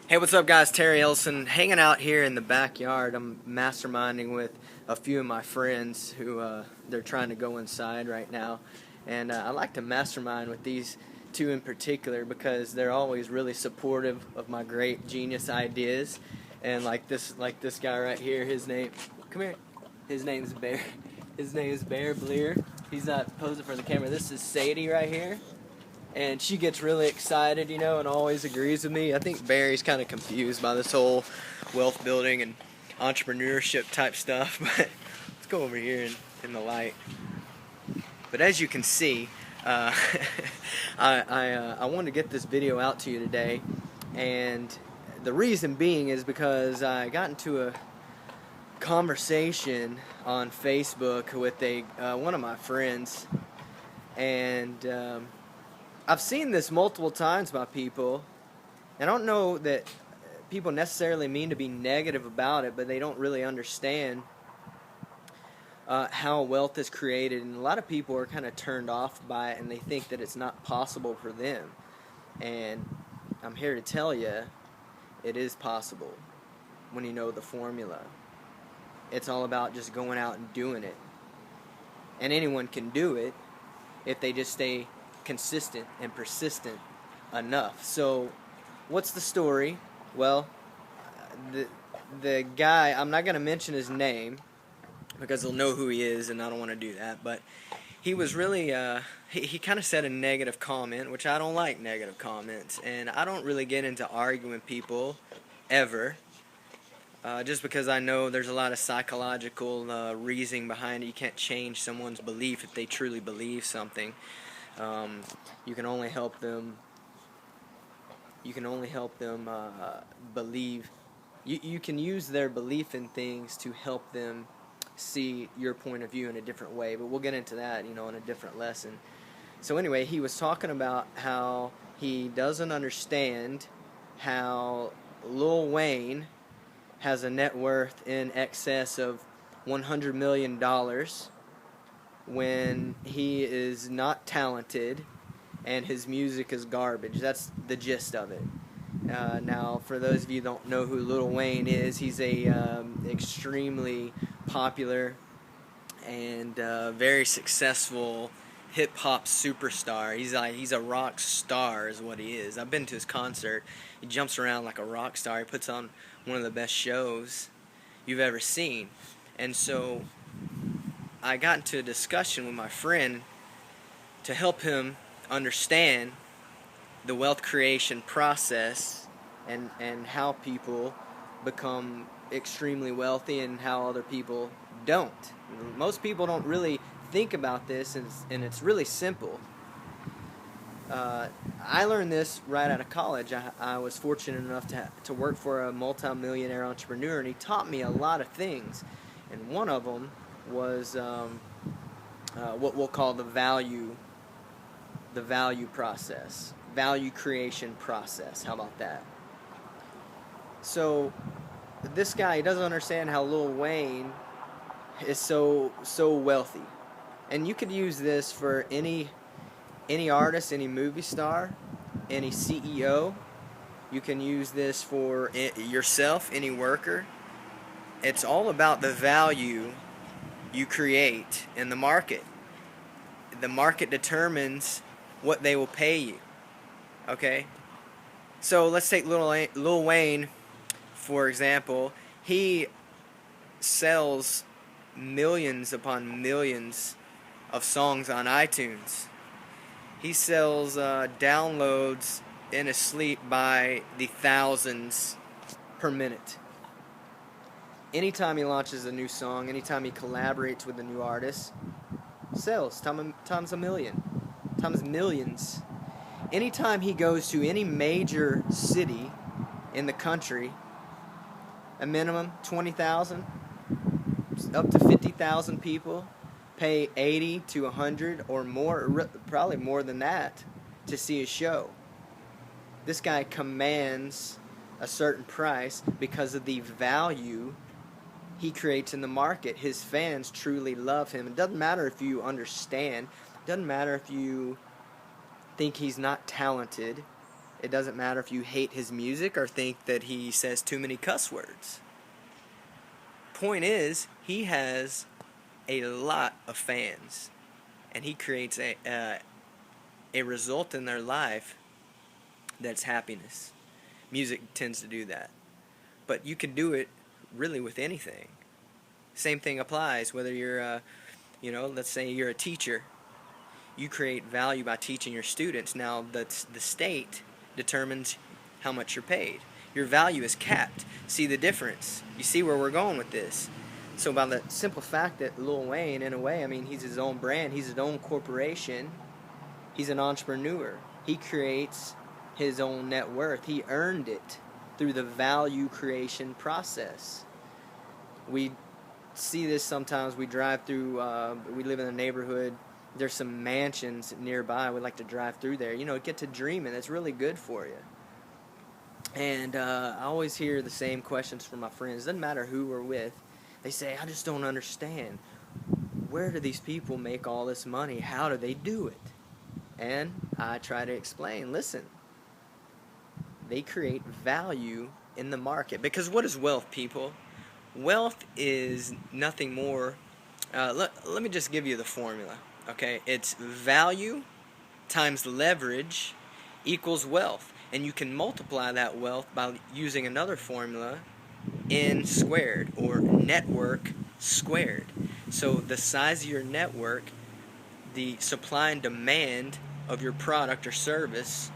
Hey, what's up, guys? Terry Elson, hanging out here in the backyard. I'm masterminding with a few of my friends who they're trying to go inside right now, and I like to mastermind with these two in particular because they're always really supportive of my great genius ideas. And like this guy right here, his name, come here, his name's Bear. His name is Bear Bleer. He's not posing for the camera. This is Sadie right here. And she gets really excited, and always agrees with me. I think Barry's kind of confused by this whole wealth building and entrepreneurship type stuff, but let's go over here in the light. But as you can see, I wanted to get this video out to you today, and the reason being is because I got into a conversation on Facebook with one of my friends, and I've seen this multiple times by people, and I don't know that people necessarily mean to be negative about it, but they don't really understand how wealth is created, and a lot of people are kind of turned off by it, and they think that it's not possible for them. And I'm here to tell you, it is possible when you know the formula. It's all about just going out and doing it, and anyone can do it if they just stay consistent and persistent enough. So what's the story? Well, the guy, I'm not going to mention his name because they'll know who he is, and I don't want to do that, but he was really he kind of said a negative comment, which I don't like negative comments, and I don't really get into arguing with people ever, just because I know there's a lot of psychological reasoning behind it. You can't change someone's belief if they truly believe something. You can only help them. Believe. You can use their belief in things to help them see your point of view in a different way. But we'll get into that, in a different lesson. So anyway, he was talking about how he doesn't understand how Lil Wayne has a net worth in excess of $100 million when he is not talented and his music is garbage. That's the gist of it. Now, for those of you who don't know who Lil Wayne is, he's a extremely popular and very successful hip-hop superstar. He's a rock star is what he is. I've been to his concert. He jumps around like a rock star. He puts on one of the best shows you've ever seen. And so I got into a discussion with my friend to help him understand the wealth creation process and how people become extremely wealthy and how other people don't. Most people don't really think about this, and it's really simple. I learned this right out of college. I was fortunate enough to work for a multi-millionaire entrepreneur, and he taught me a lot of things. And one of them was what we'll call the value process, value creation process. How about that? So this guy, he doesn't understand how Lil Wayne is so wealthy, and you could use this for any artist, any movie star, any CEO. You can use this for yourself, any worker. It's all about the value you create in the market. The market determines what they will pay you. Okay? So let's take Lil Wayne, for example. He sells millions upon millions of songs on iTunes. He sells downloads in his sleep by the thousands per minute. Anytime he launches a new song, anytime he collaborates with a new artist, sells times a million, times millions. Anytime he goes to any major city in the country, a minimum 20,000 up to 50,000 people pay 80 to 100 or more, probably more than that, to see a show. This guy commands a certain price because of the value he creates in the market. His fans truly love him. It doesn't matter if you understand. It doesn't matter if you think he's not talented. It doesn't matter if you hate his music or think that he says too many cuss words. Point is, he has a lot of fans, and he creates a result in their life that's happiness. Music tends to do that. But you can do it really with anything. Same thing applies whether you're, let's say you're a teacher. You create value by teaching your students. Now, the state determines how much you're paid. Your value is capped. See the difference? You see where we're going with this? So by the simple fact that Lil Wayne, in a way, I mean, he's his own brand. He's his own corporation. He's an entrepreneur. He creates his own net worth. He earned it through the value creation process. We see this sometimes. We drive through, we live in a neighborhood. There's some mansions nearby. We like to drive through there. Get to dreaming. It's really good for you. And I always hear the same questions from my friends. Doesn't matter who we're with. They say, I just don't understand. Where do these people make all this money? How do they do it? And I try to explain, listen, they create value in the market. Because what is wealth, people? Wealth is nothing more. Let me just give you the formula. Okay, it's value times leverage equals wealth. And you can multiply that wealth by using another formula, N squared, or network squared. So the size of your network, the supply and demand of your product or service,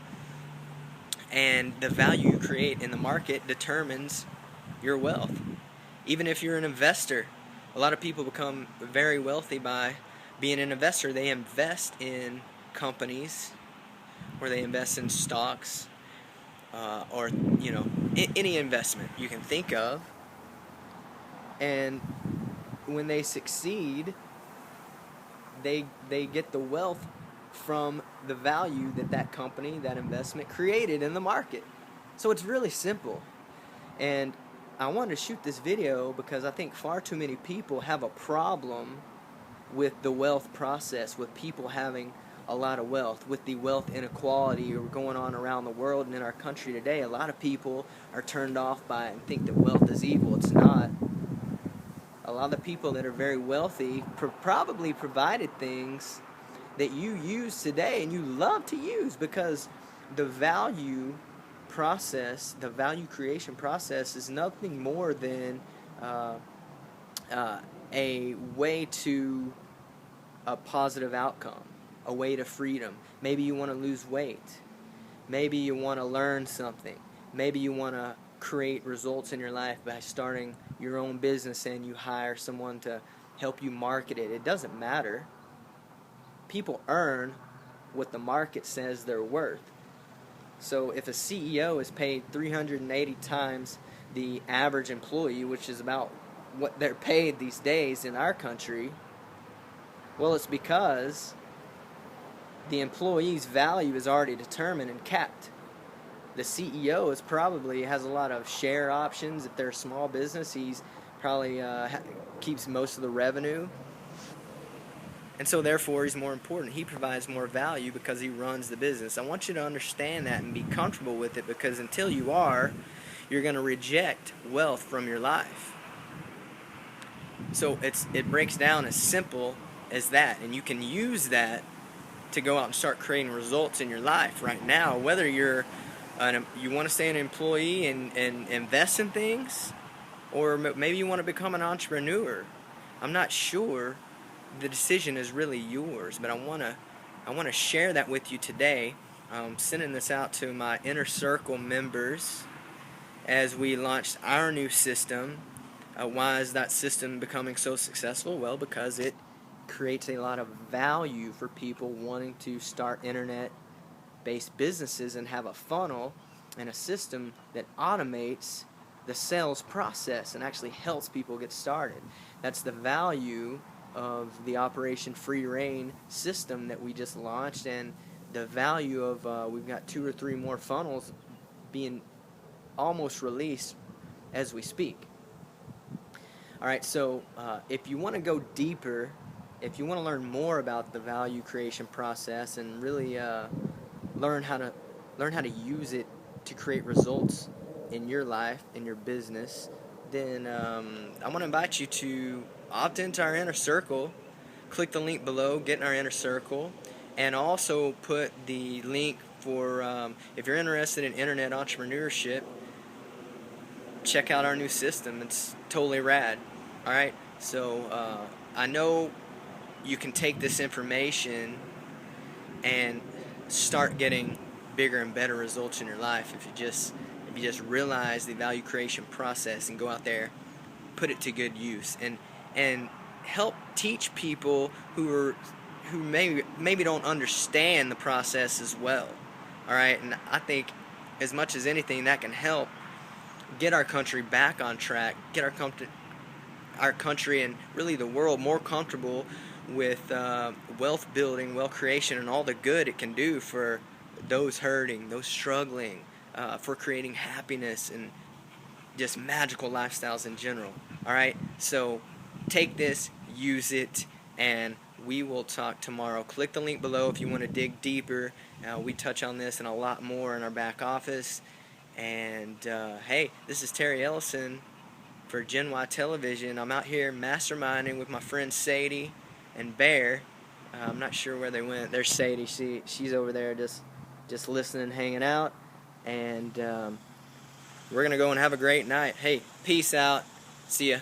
and the value you create in the market determines your wealth. Even if you're an investor, a lot of people become very wealthy by being an investor. They invest in companies, or they invest in stocks, or any investment you can think of. And when they succeed, they get the wealth from the value that company, that investment created in the market. So it's really simple. And I wanted to shoot this video because I think far too many people have a problem with the wealth process, with people having a lot of wealth, with the wealth inequality going on around the world and in our country today. A lot of people are turned off by it and think that wealth is evil. It's not. A lot of people that are very wealthy probably provided things that you use today and you love to use, because the value process, the value creation process, is nothing more than a way to a positive outcome, a way to freedom. Maybe you want to lose weight. Maybe you want to learn something. Maybe you want to create results in your life by starting your own business and you hire someone to help you market it. It doesn't matter. People earn what the market says they're worth. So if a CEO is paid 380 times the average employee, which is about what they're paid these days in our country, well, it's because the employee's value is already determined and capped. The CEO has a lot of share options. If they're a small business, he's probably keeps most of the revenue. And so therefore he's more important. He provides more value because he runs the business. I want you to understand that and be comfortable with it, because until you are, you're going to reject wealth from your life. So it breaks down as simple as that, and you can use that to go out and start creating results in your life right now. Whether you want to stay an employee and invest in things, or maybe you want to become an entrepreneur. I'm not sure. The decision is really yours, but I want to share that with you today. I'm sending this out to my inner circle members as we launched our new system. Why is that system becoming so successful? Well, because it creates a lot of value for people wanting to start internet-based businesses and have a funnel and a system that automates the sales process and actually helps people get started. That's the value of the Operation Free Reign system that we just launched, and the value of we've got 2 or 3 more funnels being almost released as we speak. Alright, so if you want to go deeper, if you want to learn more about the value creation process and really learn how to learn how to use it to create results in your life, in your business, then I want to invite you to opt into our inner circle. Click the link below, get in our inner circle, and also put the link for if you're interested in internet entrepreneurship, check out our new system. It's totally rad. All right, so I know you can take this information and start getting bigger and better results in your life if you just realize the value creation process and go out there, put it to good use, and help teach people who maybe don't understand the process as well. All right, and I think as much as anything that can help get our country back on track, get our country and really the world more comfortable with wealth building, wealth creation, and all the good it can do for those hurting, those struggling, for creating happiness and just magical lifestyles in general. All right, so take this, use it, and we will talk tomorrow. Click the link below if you want to dig deeper. We touch on this and a lot more in our back office. And hey, this is Terry Ellison for Gen Y Television. I'm out here masterminding with my friends Sadie and Bear. I'm not sure where they went. There's Sadie. She's over there just listening, hanging out. And we're going to go and have a great night. Hey, peace out. See ya.